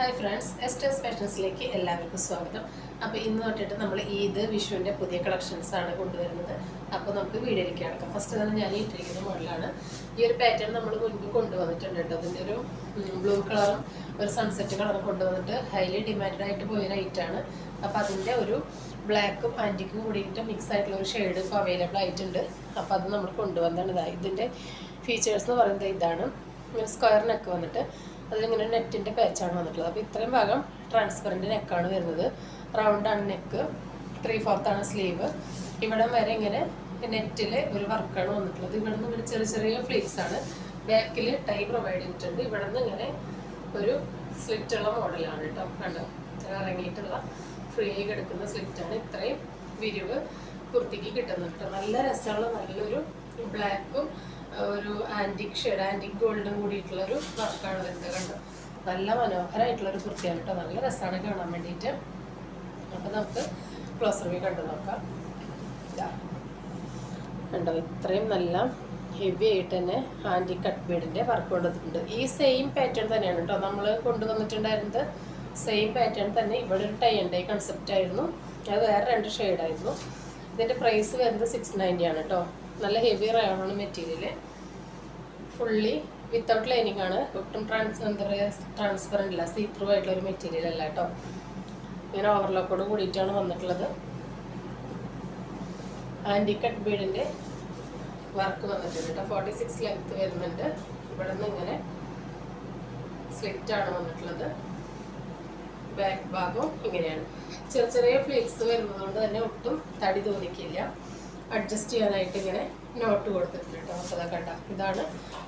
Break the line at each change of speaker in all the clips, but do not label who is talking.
Hi friends, എസ്റ്റേഴ്സ് ഫാഷൻസിലേക്ക് എല്ലാവർക്കും സ്വാഗതം. അപ്പോൾ ഇന്ന് തൊട്ടിട്ട് നമ്മൾ ഈദ് വിഷുവിൻ്റെ പുതിയ കളക്ഷൻസ് ആണ് കൊണ്ടുവരുന്നത്. അപ്പോൾ നമുക്ക് വീഡിയോയിലേക്ക് കിടക്കാം. ഫസ്റ്റ് തന്നെ ഞാൻ ഇട്ടിരിക്കുന്ന മോഡലാണ്. ഈ ഒരു പാറ്റേൺ നമ്മൾ മുൻപ് കൊണ്ടുവന്നിട്ടുണ്ട് കേട്ടോ. അതിൻ്റെ ഒരു ബ്ലൂ കളറും ഒരു സൺസെറ്റ് കളറും കൊണ്ടുവന്നിട്ട് ഹൈലി ഡിമാൻഡ് ആയിട്ട് പോയൊരു ഐറ്റാണ്. അപ്പോൾ അതിൻ്റെ ഒരു ബ്ലാക്കും ആൻറ്റിക്കും കൂടിയിട്ട് മിക്സ് ആയിട്ടുള്ള ഒരു ഷെയ്ഡ് ഇപ്പോൾ അവൈലബിൾ ആയിട്ടുണ്ട്. അപ്പോൾ അത് നമ്മൾ കൊണ്ടുവന്നതാണ്. ഇതായി ഇതിൻ്റെ ഫീച്ചേഴ്സ് എന്ന് പറയുന്നത് ഇതാണ്. ഒരു സ്ക്വയർ നെക്ക് വന്നിട്ട് അതിലിങ്ങനെ നെറ്റിൻ്റെ പാച്ചാണ് വന്നിട്ടുള്ളത്. അപ്പോൾ ഇത്രയും ഭാഗം ട്രാൻസ്പെറൻറ്റ് നെക്കാണ് വരുന്നത്. റൗണ്ടാണ് നെക്ക്, 3/4 സ്ലീവ്. ഇവിടെ വരെ ഇങ്ങനെ നെറ്റിൽ ഒരു വർക്കാണ് വന്നിട്ടുള്ളത്. ഇവിടെ നിന്ന് ഇങ്ങനെ ചെറിയ ചെറിയ ഫ്ലീക്സ് ആണ്. ബാക്കിൽ ടൈ പ്രൊവൈഡ് ചെയ്തിട്ടുണ്ട്. ഇവിടെ നിന്ന് ഇങ്ങനെ ഒരു സ്ലിറ്റുള്ള മോഡലാണ് കേട്ടോ. കണ്ടോ, ഇറങ്ങിയിട്ടുള്ള ഫ്രീ ആയി കിടക്കുന്ന സ്ലിറ്റാണ്. ഇത്രയും വിരിവ് കുർത്തിക്ക് കിട്ടുന്നുണ്ട്. നല്ല രസമുള്ള നല്ലൊരു ബ്ലാക്കും ഒരു ആൻറ്റിക് ഷെയ്ഡ്, ആൻറ്റിക് ഗോൾഡും കൂടിയിട്ടുള്ളൊരു വർക്കാണ് വരുന്നത്. കണ്ടോ, നല്ല മനോഹരമായിട്ടുള്ളൊരു കുർത്തിയാണ് കേട്ടോ. നല്ല രസമാണ് കാണാൻ വേണ്ടിയിട്ട്. അപ്പോൾ നമുക്ക് ക്ലോസർ വ്യൂ കണ്ടു നോക്കാം. കണ്ടോ, ഇത്രയും നല്ല ഹെവി ആയിട്ട് തന്നെ ആൻറ്റിക് കട്ട് ബീഡിൻ്റെ വർക്ക് കൊണ്ടുവന്നിട്ടുണ്ട്. ഈ സെയിം പാറ്റേൺ തന്നെയാണ് കേട്ടോ നമ്മൾ കൊണ്ടുവന്നിട്ടുണ്ടായിരുന്നത്. സെയിം പാറ്റേൺ തന്നെ. ഇവിടെ ഒരു ടൈ ആൻഡ് ഡൈ കൺസെപ്റ്റ് ആയിരുന്നു. അത് വേറെ 2 ഷെയ്ഡായിരുന്നു. ഇതിൻ്റെ പ്രൈസ് വരുന്നത് 690 ആണ് കേട്ടോ. നല്ല ഹെവി റയോണാണ് മെറ്റീരിയൽ. ഫുള്ളി വിത്തൗട്ട് ലൈനിങ് ആണ്. ഒട്ടും എന്താ പറയുക, ട്രാൻസ്പെറൻ്റ് അല്ല, സീ ത്രൂ ആയിട്ടുള്ള ഒരു മെറ്റീരിയൽ അല്ല കേട്ടോ. ഇങ്ങനെ ഓവർലോക്കോട് കൂടിയിട്ടാണ് വന്നിട്ടുള്ളത്. ആൻറ്റിക് കട്ട് ബീഡിൻ്റെ വർക്ക് വന്നിട്ടുണ്ട് കേട്ടോ. 46 ലെങ്ത് വരുന്നുണ്ട്. ഇവിടെ നിന്ന് ഇങ്ങനെ സ്ലിറ്റാണ് വന്നിട്ടുള്ളത്. ബാക്ക് ഭാഗവും ഇങ്ങനെയാണ്. ചെറിയ ചെറിയ ഫ്ലീക്സ് വരുന്നതുകൊണ്ട് തന്നെ ഒട്ടും തടി തോന്നിക്കില്ല. അഡ്ജസ്റ്റ് ചെയ്യാനായിട്ട് ഇങ്ങനെ നോട്ട് കൊടുത്തിട്ടുണ്ട് കേട്ടോ. അപ്പോൾ അതൊക്കെ കണ്ട, ഇതാണ്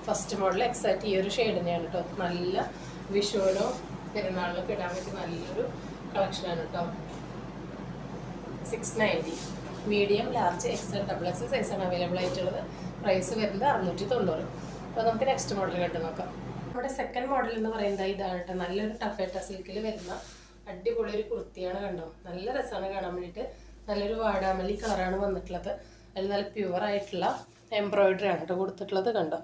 ഫസ്റ്റ് മോഡൽ. എക്സാക്റ്റ് ഈ ഒരു ഷെയ്ഡ് തന്നെയാണ് കേട്ടോ. നല്ല വിഷുവിനോ പെരുന്നാളിനൊക്കെ ഇടാൻ പറ്റിയ നല്ലൊരു കളക്ഷനാണ് കേട്ടോ. 690. മീഡിയം, ലാർജ്, XL, XXL സൈസാണ് അവൈലബിൾ ആയിട്ടുള്ളത്. പ്രൈസ് വരുന്നത് 690. അപ്പോൾ നമുക്ക് നെക്സ്റ്റ് മോഡൽ കണ്ടു നോക്കാം. നമ്മുടെ സെക്കൻഡ് മോഡൽ എന്ന് പറയുന്നത് ഇതാണ് കേട്ടോ. നല്ലൊരു ടഫേറ്റ സിൽക്കിൽ വരുന്ന അടിപൊളി ഒരു കുർത്തിയാണ്. കണ്ടോ, നല്ല രസമാണ് കാണാൻ വേണ്ടിയിട്ട്. നല്ലൊരു വാടാമല്ലി കളറാണ് വന്നിട്ടുള്ളത്. അതിൽ നല്ല പ്യുവർ ആയിട്ടുള്ള എംബ്രോയിഡറി ആണ് കേട്ടോ കൊടുത്തിട്ടുള്ളത്. കണ്ടോ,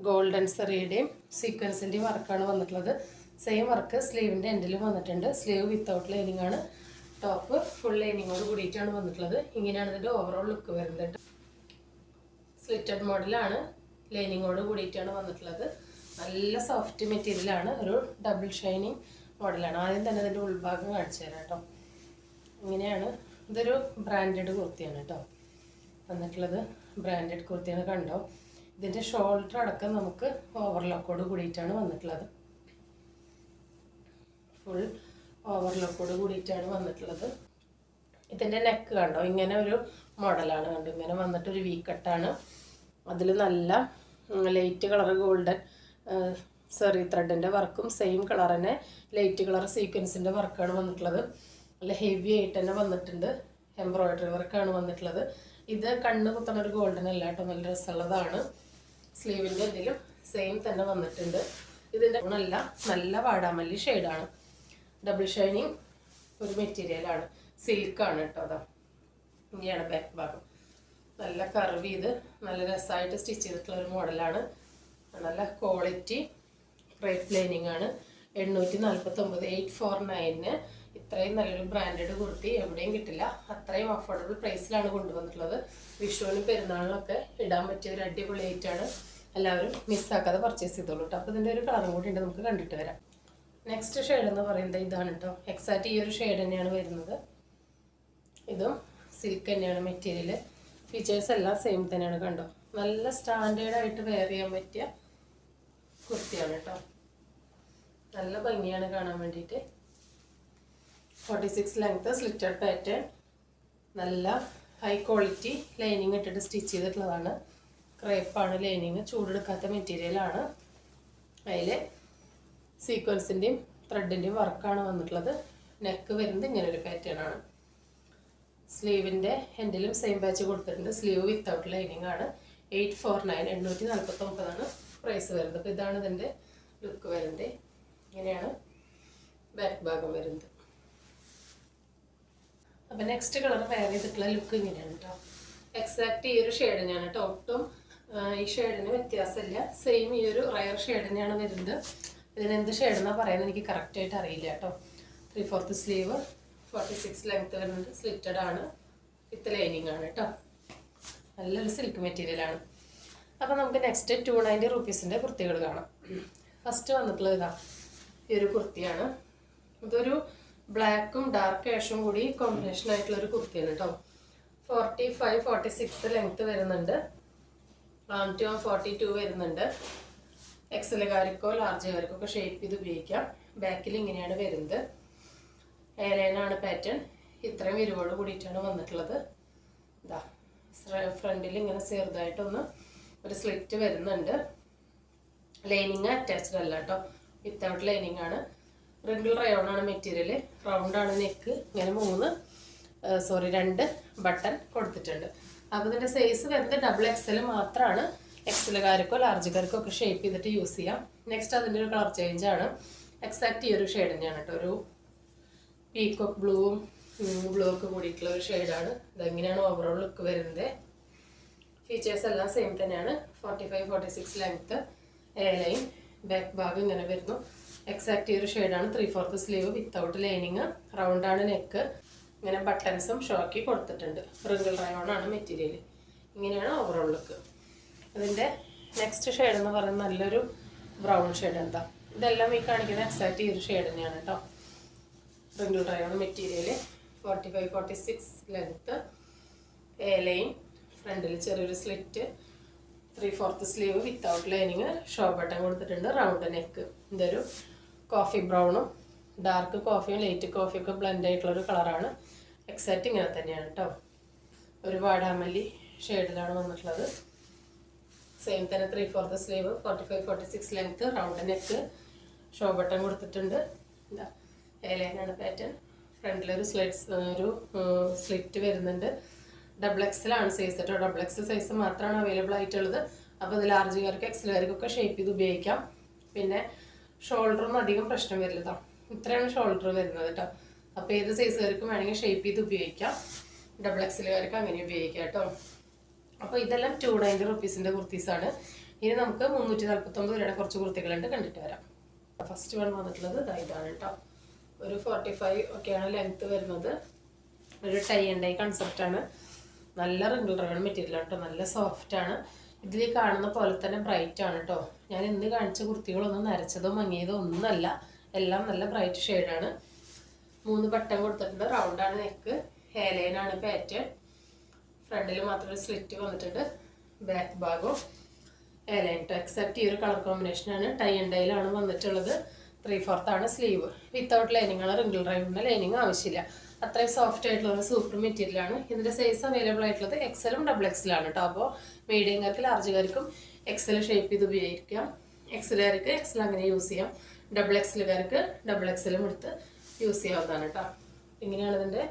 ഗോൾഡൻ സെറിയുടെയും സീക്വൻസിൻ്റെയും വർക്കാണ് വന്നിട്ടുള്ളത്. സെയിം വർക്ക് സ്ലീവിൻ്റെ എൻഡിലും വന്നിട്ടുണ്ട്. സ്ലീവ് വിത്തൗട്ട് ലൈനിങ് ആണ്. ടോപ്പ് ഫുൾ ലൈനിങ്ങോട് കൂടിയിട്ടാണ് വന്നിട്ടുള്ളത്. ഇങ്ങനെയാണ് ഇതിൻ്റെ ഓവറോൾ ലുക്ക് വരുന്നത്. സ്ലിറ്റഡ് മോഡലാണ്, ലൈനിങ്ങോട് കൂടിയിട്ടാണ് വന്നിട്ടുള്ളത്. നല്ല സോഫ്റ്റ് മെറ്റീരിയലാണ്. ഒരു ഡബിൾ ഷൈനിങ് മോഡലാണ്. ആദ്യം തന്നെ ഇതിൻ്റെ ഉൾഭാഗം കാണിച്ചു തരാം കേട്ടോ. ഇങ്ങനെയാണ്. ഇതൊരു ബ്രാൻഡഡ് കുർത്തിയാണ് കേട്ടോ വന്നിട്ടുള്ളത്. ബ്രാൻഡഡ് കുർത്തിയാണ്. കണ്ടോ, ഇതിൻ്റെ ഷോൾഡർ അടക്കം നമുക്ക് ഓവർലോക്കോട് കൂടിയിട്ടാണ് വന്നിട്ടുള്ളത്. ഫുൾ ഓവർലോക്കോട് കൂടിയിട്ടാണ് വന്നിട്ടുള്ളത്. ഇതിൻ്റെ നെക്ക് കണ്ടോ, ഇങ്ങനെ ഒരു മോഡലാണ്. കണ്ടോ, ഇങ്ങനെ വന്നിട്ടൊരു വി കട്ടാണ്. അതിൽ നല്ല ലൈറ്റ് കളർ ഗോൾഡൻ സെറി ത്രെഡിൻ്റെ വർക്കും സെയിം കളർ തന്നെ ലൈറ്റ് കളർ സീക്വൻസിൻ്റെ വർക്കാണ് വന്നിട്ടുള്ളത്. നല്ല ഹെവി ആയിട്ട് തന്നെ വന്നിട്ടുണ്ട്. എംബ്രോയിഡറി വർക്കാണ് വന്നിട്ടുള്ളത്. ഇത് കണ്ണ് കുത്തണ ഒരു ഗോൾഡൻ അല്ല കേട്ടോ. നല്ല രസമുള്ളതാണ്. സ്ലീവിൻ്റെ എന്തെങ്കിലും സെയിം തന്നെ വന്നിട്ടുണ്ട്. ഇതിൻ്റെ നല്ല വാടാമല്ലി ഷെയ്ഡാണ്. ഡബിൾ ഷൈനിങ് ഒരു മെറ്റീരിയലാണ്. സിൽക്കാണ് കേട്ടോ. അതാ ഇങ്ങനെയാണ് ബാക്ക് ഭാഗം. നല്ല കർവ് ചെയ്ത് നല്ല രസമായിട്ട് സ്റ്റിച്ച് ചെയ്തിട്ടുള്ള ഒരു മോഡലാണ്. നല്ല ക്വാളിറ്റി ക്രേപ്പ് ലൈനിങ് ആണ്. 849, 849. ഇത്രയും നല്ലൊരു ബ്രാൻഡഡ് കുർത്തി എവിടെയും കിട്ടില്ല. അത്രയും അഫോർഡബിൾ പ്രൈസിലാണ് കൊണ്ടുവന്നിട്ടുള്ളത്. വിഷുവിനും പെരുന്നാളിനൊക്കെ ഇടാൻ പറ്റിയ ഒരു അടിപൊളി ഐറ്റാണ്. എല്ലാവരും മിസ്സാക്കാതെ പർച്ചേസ് ചെയ്തോളൂ കേട്ടോ. അപ്പോൾ ഇതിൻ്റെ ഒരു കളറും കൂടി ഉണ്ട്, നമുക്ക് കണ്ടിട്ട് വരാം. നെക്സ്റ്റ് ഷെയ്ഡ് എന്ന് പറയുന്നത് ഇതാണ് കേട്ടോ. എക്സാക്റ്റ് ഈ ഒരു ഷെയ്ഡ് തന്നെയാണ് വരുന്നത്. ഇതും സിൽക്ക് തന്നെയാണ് മെറ്റീരിയൽ. ഫീച്ചേഴ്സ് എല്ലാം സെയിം തന്നെയാണ്. കണ്ടോ, നല്ല സ്റ്റാൻഡേർഡായിട്ട് വെയർ ചെയ്യാൻ പറ്റിയ കുർത്തിയാണ് കേട്ടോ. നല്ല ഭംഗിയാണ് കാണാൻ വേണ്ടിയിട്ട്. 46 ലെങ്ത് സ്ലിറ്റഡ് പാറ്റേൺ. നല്ല ഹൈ ക്വാളിറ്റി ലൈനിങ് ഇട്ടിട്ട് സ്റ്റിച്ച് ചെയ്തിട്ടുള്ളതാണ്. ക്രേപ്പാണ് ലൈനിങ്. ചൂടെടുക്കാത്ത മെറ്റീരിയലാണ്. അതിൽ സീക്വൻസിൻ്റെയും ത്രെഡിൻ്റെയും വർക്കാണ് വന്നിട്ടുള്ളത്. നെക്ക് വരുന്നത് ഇങ്ങനൊരു പാറ്റേൺ ആണ്. സ്ലീവിൻ്റെ എൻഡിലും സെയിം പാച്ച് കൊടുത്തിട്ടുണ്ട്. സ്ലീവ് വിത്തൗട്ട് ലൈനിങ് ആണ്. 849, 849 പ്രൈസ് വരുന്നത്. അപ്പോൾ ഇതാണ് ഇതിൻ്റെ ലുക്ക് വരുന്നത്. ഇങ്ങനെയാണ് ബാക്ക് ഭാഗം വരുന്നത്. അപ്പോൾ നെക്സ്റ്റ് കളർ വെയർ ചെയ്തിട്ടുള്ള ലുക്ക് ഇങ്ങനെയാണ് കേട്ടോ. എക്സാക്റ്റ് ഈ ഒരു ഷെയ്ഡ് തന്നെയാണ് കേട്ടോ. ഒട്ടും ഈ ഷെയ്ഡിന് വ്യത്യാസമില്ല. സെയിം ഈ ഒരു റയർ ഷെയ്ഡ് തന്നെയാണ് വരുന്നത്. ഇതിനെന്ത് ഷെയ്ഡെന്നാണ് പറയുന്നത് എനിക്ക് കറക്റ്റായിട്ട് അറിയില്ല കേട്ടോ. 3/4 സ്ലീവ്, 46 ലെങ്ത് വരുന്നുണ്ട്, സ്ലിറ്റഡ് ആണ്, വിത്ത് ലൈനിങ് ആണ് കേട്ടോ. നല്ലൊരു സിൽക്ക് മെറ്റീരിയലാണ്. അപ്പോൾ നമുക്ക് നെക്സ്റ്റ് 290 റുപ്പീസിൻ്റെ കുർത്തികൾ കാണാം. ഫസ്റ്റ് വന്നിട്ടുള്ളത് ഇതാ ഈ ഒരു കുർത്തിയാണ്. ഇതൊരു ബ്ലാക്കും ഡാർക്ക് ആഷും കൂടി കോമ്പിനേഷൻ ആയിട്ടുള്ളൊരു കുർത്തിയാണ് കേട്ടോ. 45-46 ലെങ്ത് വരുന്നുണ്ട്, ആം ടു ആം 42 വരുന്നുണ്ട്. എക്സലുകാർക്കോ ലാർജുകാർക്കോ ഒക്കെ ഷേപ്പ് ചെയ്ത് ഉപയോഗിക്കാം. ബാക്കിൽ ഇങ്ങനെയാണ് വരുന്നത്. എയർലൈനാണ് പാറ്റേൺ. ഇത്രയും വിരിവോട് കൂടിയിട്ടാണ് വന്നിട്ടുള്ളത്. ഇതാ ഫ്രണ്ടിൽ ഇങ്ങനെ ചെറുതായിട്ടൊന്ന് ഒരു സ്ലിറ്റ് വരുന്നുണ്ട്. ലൈനിങ് അറ്റാച്ച്ഡ് അല്ല കേട്ടോ, വിത്തൗട്ട് ലൈനിങ് ആണ്. റിങ്കിൾ റയോൺ ആണ് മെറ്റീരിയൽ. റൗണ്ട് ആണ് നെക്ക്. ഇങ്ങനെ 2 ബട്ടൺ കൊടുത്തിട്ടുണ്ട്. അപ്പോൾ ഇതിൻ്റെ സൈസ് വരുന്നത് XXL മാത്രമാണ്. എക്സലുകാർക്കോ ലാർജുകാർക്കോ ഒക്കെ ഷേപ്പ് ചെയ്തിട്ട് യൂസ് ചെയ്യാം. നെക്സ്റ്റ് അതിൻ്റെ ഒരു കളർ ചേഞ്ച് ആണ്. എക്സാക്റ്റ് ഈ ഒരു ഷെയ്ഡ് തന്നെയാണ് കേട്ടോ. ഒരു പീക്കോക്ക് ബ്ലൂവും ബ്ലൂ ഒക്കെ കൂടിയിട്ടുള്ള ഒരു ഷെയ്ഡാണ്. ഇതെങ്ങനെയാണ് ഓവറോൾ ലുക്ക് വരുന്നത്. ഫീച്ചേഴ്സ് എല്ലാം സെയിം തന്നെയാണ്. 45-46 ലെങ്ത്ത്, എ ലൈൻ, ബാക്ക് ഭാഗം ഇങ്ങനെ വരുന്നു. എക്സാക്റ്റ് ഈ ഒരു ഷെയ്ഡാണ്. 3/4 സ്ലീവ് വിത്തൗട്ട് ലൈനിങ്, റൗണ്ടാണ് നെക്ക്. ഇങ്ങനെ ബട്ടൺസും ഷോക്കി കൊടുത്തിട്ടുണ്ട്. റിങ്കിൾ റയോൺ ആണ് മെറ്റീരിയൽ. ഇങ്ങനെയാണ് ഓവറോൾ ലുക്ക്. അതിൻ്റെ നെക്സ്റ്റ് ഷെയ്ഡ് എന്ന് പറയുന്നത് നല്ലൊരു ബ്രൗൺ ഷെയ്ഡ്. എന്താ ഇതെല്ലാം ഈ കാണിക്കുന്ന എക്സാക്റ്റ് ഈ ഒരു ഷെയ്ഡ് തന്നെയാണ് കേട്ടോ. Wrinkle rayon material, 45-46 length, A line, ഫ്രണ്ടിൽ ചെറിയൊരു slit, 3/4 sleeve without lining, show button കൊടുത്തിട്ടുണ്ട്, റൗണ്ട് നെക്ക്. ഇതൊരു കോഫി ബ്രൗണും ഡാർക്ക് കോഫിയും ലൈറ്റ് കോഫിയും ഒക്കെ ബ്ലെൻഡ് ആയിട്ടുള്ളൊരു കളറാണ്. എക്സാക്റ്റ് ഇങ്ങനെ തന്നെയാണ് കേട്ടോ. ഒരു വാടാമല്ലി ഷെയ്ഡിലാണ് വന്നിട്ടുള്ളത്. സെയിം തന്നെ 3/4 sleeve, 45-46 length, round neck, show button കൊടുത്തിട്ടുണ്ട്. എന്താ എ ലൈനാണ് പാറ്റേൺ. ഫ്രണ്ടിലൊരു സ്ലിറ്റ് വരുന്നുണ്ട്. XXL ആണ് സൈസ് കേട്ടോ. XXL സൈസ് മാത്രമാണ് അവൈലബിൾ ആയിട്ടുള്ളത്. അപ്പോൾ ഇത് ലാർജുകാർക്ക് എക്സലുകാർക്കൊക്കെ ഷേപ്പ് ചെയ്ത് ഉപയോഗിക്കാം. പിന്നെ ഷോൾഡറൊന്നും അധികം പ്രശ്നം വരില്ല കേട്ടോ. ഇത്രയാണ് ഷോൾഡർ വരുന്നത് കേട്ടോ. അപ്പോൾ ഏത് സൈസുകാർക്കും വേണമെങ്കിൽ ഷേപ്പ് ചെയ്ത് ഉപയോഗിക്കാം. XXLകാർക്ക് അങ്ങനെ ഉപയോഗിക്കാം കേട്ടോ. അപ്പോൾ ഇതെല്ലാം 290 റുപ്പീസിൻ്റെ കുർത്തീസാണ്. ഇനി നമുക്ക് 349 രൂപയുടെ കുറച്ച് കുർത്തികളുണ്ട്, കണ്ടിട്ട് വരാം. ഫസ്റ്റ് വൺ വന്നിട്ടുള്ളത് ഇതാണ് കേട്ടോ. ഒരു 45 ഒക്കെയാണ് ലെങ്ത്ത് വരുന്നത്. ഒരു ടൈ ആൻഡ് ഡൈ കൺസെപ്റ്റാണ്. നല്ല റിങ്കിൾ റയോൺ മെറ്റീരിയലാണ് കേട്ടോ. നല്ല സോഫ്റ്റാണ്. ഇതിൽ കാണുന്ന പോലെ തന്നെ ബ്രൈറ്റ് ആണ് കേട്ടോ. ഞാൻ ഇന്ന് കാണിച്ച കുർത്തികളൊന്നും നരച്ചതോ മങ്ങിയതോ ഒന്നുമല്ല. എല്ലാം നല്ല ബ്രൈറ്റ് ഷെയ്ഡാണ്. 3 ബട്ടൺ കൊടുത്തിട്ടുണ്ട്. റൗണ്ടാണ് നെക്ക്, ഹെയർ ലൈനാണ് പാറ്റേൺ. ഫ്രണ്ടിൽ മാത്രം ഒരു സ്ലിറ്റ് വന്നിട്ടുണ്ട്. ബാക്ക് ഭാഗവും ഹെയർ ലൈൻ കേട്ടോ. എക്സാക്റ്റ് ഈ ഒരു കളർ കോമ്പിനേഷനാണ്. ടൈ ആൻഡ് ഡൈയിലാണ് വന്നിട്ടുള്ളത്. 3/4 ആണ് സ്ലീവ്. വിത്തൗട്ട് ലൈനിങ് ആണ്. റിങ്കിൾ റയോണിന് ലൈനിങ് ആവശ്യമില്ല. അത്രയും സോഫ്റ്റ് ആയിട്ടുള്ള ഒരു സൂപ്പർ മെറ്റീരിയലാണ്. ഇതിൻ്റെ സൈസ് അവൈലബിൾ ആയിട്ടുള്ളത് XLും XXL ആണ് കേട്ടോ. അപ്പോൾ മീഡിയംകാർക്ക് ലാർജുകാർക്കും XL ഷേപ്പ് ചെയ്ത് ഉപയോഗിക്കാം. എക്സലുകാർക്ക് XL അങ്ങനെ യൂസ് ചെയ്യാം. XXLകാർക്ക് XXLും എടുത്ത് യൂസ് ചെയ്യാവുന്നതാണ് കേട്ടോ. ഇങ്ങനെയാണ് ഇതിൻ്റെ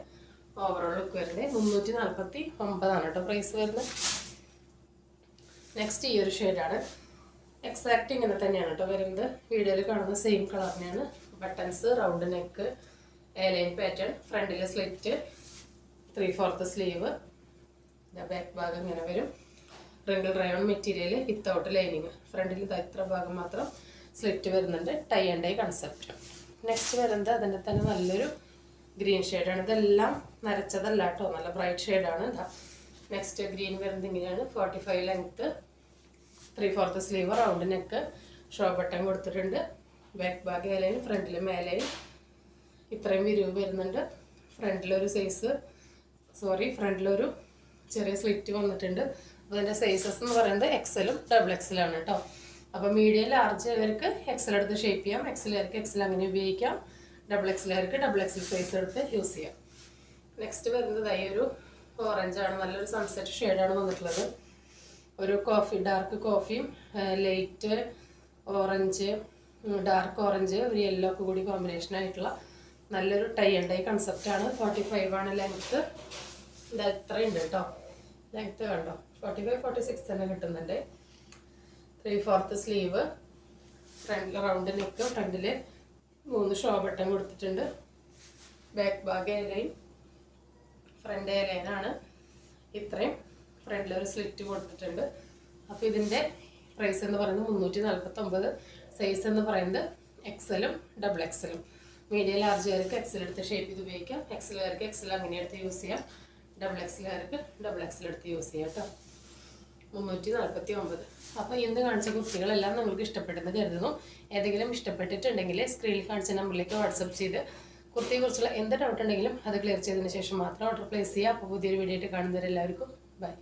ഓവറോൾ ലുക്ക് വരുന്നത്. 349 കേട്ടോ പ്രൈസ് വരുന്നത്. നെക്സ്റ്റ് ഈ ഒരു ഷെയ്ഡാണ്. എക്സാക്റ്റ് ഇങ്ങനെ തന്നെയാണ് കേട്ടോ വരുന്നത്. വീഡിയോയിൽ കാണുന്ന സെയിം കളർ തന്നെയാണ്. Buttons, round neck, A line pattern, ഫ്രണ്ടിലെ സ്ലിറ്റ്, 3/4 സ്ലീവ്, ബാക്ക് ഭാഗം ഇങ്ങനെ വരും. Wrinkle rayon material without lining. ഫ്രണ്ടിൽ ഇത്ര ഭാഗം മാത്രം സ്ലിറ്റ് വരുന്നുണ്ട്. Tie and dye concept. Next വരുന്നത് അതിൻ്റെ തന്നെ നല്ലൊരു ഗ്രീൻ ഷെയ്ഡാണ്. ഇതെല്ലാം നരച്ചതല്ല കേട്ടോ. നല്ല ബ്രൈറ്റ് ഷെയ്ഡാണ്. നെക്സ്റ്റ് ഗ്രീൻ വരുന്നത് ഇങ്ങനെയാണ്. 45 length, 3/4 sleeve, round neck, show button കൊടുത്തിട്ടുണ്ട്. ബാക്ക് ഭാഗം എ ലൈൻ, ഫ്രണ്ടിൽ മേലൈൻ, ഇത്രയും വിരിവ് വരുന്നുണ്ട്. ഫ്രണ്ടിലൊരു ചെറിയ സ്ലിറ്റ് വന്നിട്ടുണ്ട്. അപ്പോൾ അതിൻ്റെ സൈസസ് എന്ന് പറയുന്നത് XLും XXLാണ് കേട്ടോ. അപ്പോൾ മീഡിയം ലാർജുകാർക്ക് XL എടുത്ത് ഷേപ്പ് ചെയ്യാം. XLകാർക്ക് XL അങ്ങനെ ഉപയോഗിക്കാം. XXLകാർക്ക് XXL സൈസ് എടുത്ത് യൂസ് ചെയ്യാം. നെക്സ്റ്റ് വരുന്നത് ഈ ഒരു ഓറഞ്ചാണ്. നല്ലൊരു സൺസെറ്റ് ഷെയ്ഡാണ് വന്നിട്ടുള്ളത്. ഒരു ഡാർക്ക് കോഫിയും ലൈറ്റ് ഓറഞ്ച്, ഡാർക്ക് ഓറഞ്ച്, ഒരു യെല്ലോ ഒക്കെ കൂടി കോമ്പിനേഷൻ ആയിട്ടുള്ള നല്ലൊരു ടൈ ആൻഡ് ഡൈ കൺസെപ്റ്റാണ്. 45 ആണ് ലെങ്ത്ത്. ഇത് ഇത്രയുണ്ട് കേട്ടോ. ലെങ്ത്ത് കണ്ടോ, 45-46 തന്നെ കിട്ടുന്നുണ്ട്. 3/4 സ്ലീവ്, ഫ്രണ്ടിൽ റൗണ്ട് നെക്ക്, ഫ്രണ്ടിൽ 3 ഷോ ബട്ടൺ കൊടുത്തിട്ടുണ്ട്. ബാക്ക് ഭാഗം എ ലൈൻ, ഫ്രണ്ട് എ ലൈനാണ്. ഇത്രയും ഫ്രണ്ടിലൊരു സ്ലിറ്റ് കൊടുത്തിട്ടുണ്ട്. അപ്പോൾ ഇതിൻ്റെ പ്രൈസ് എന്ന് പറയുന്നത് 349. സൈസ് എന്ന് പറയുന്നത് എക്സലും ഡബിൾ എക്സലും. മീഡിയം ലാർജുകാർക്ക് എക്സൽ എടുത്ത് ഷേപ്പ് ചെയ്ത് ഉപയോഗിക്കാം. എക്സലുകാർക്ക് എക്സൽ അങ്ങനെ എടുത്ത് യൂസ് ചെയ്യാം. ഡബിൾ എക്സലുകാർക്ക് ഡബിൾ എക്സൽ എടുത്ത് യൂസ് ചെയ്യാം കേട്ടോ. 349. അപ്പോൾ ഇന്ന് കാണിച്ച കുർത്തികളെല്ലാം നിങ്ങൾക്ക് ഇഷ്ടപ്പെട്ടെന്ന് കരുതുന്നു. ഏതെങ്കിലും ഇഷ്ടപ്പെട്ടിട്ടുണ്ടെങ്കിൽ സ്ക്രീനിൽ കാണിച്ച നമ്പറിലേക്ക് വാട്സപ്പ് ചെയ്ത് കുർത്തിയെക്കുറിച്ചുള്ള എന്ത് ഡൗട്ട് ഉണ്ടെങ്കിലും അത് ക്ലിയർ ചെയ്തതിന് ശേഷം മാത്രം ഓർഡർ പ്ലേസ് ചെയ്യുക. അപ്പോൾ പുതിയൊരു വീഡിയോ ആയിട്ട് കാണുന്നവരെല്ലാവർക്കും ബൈ.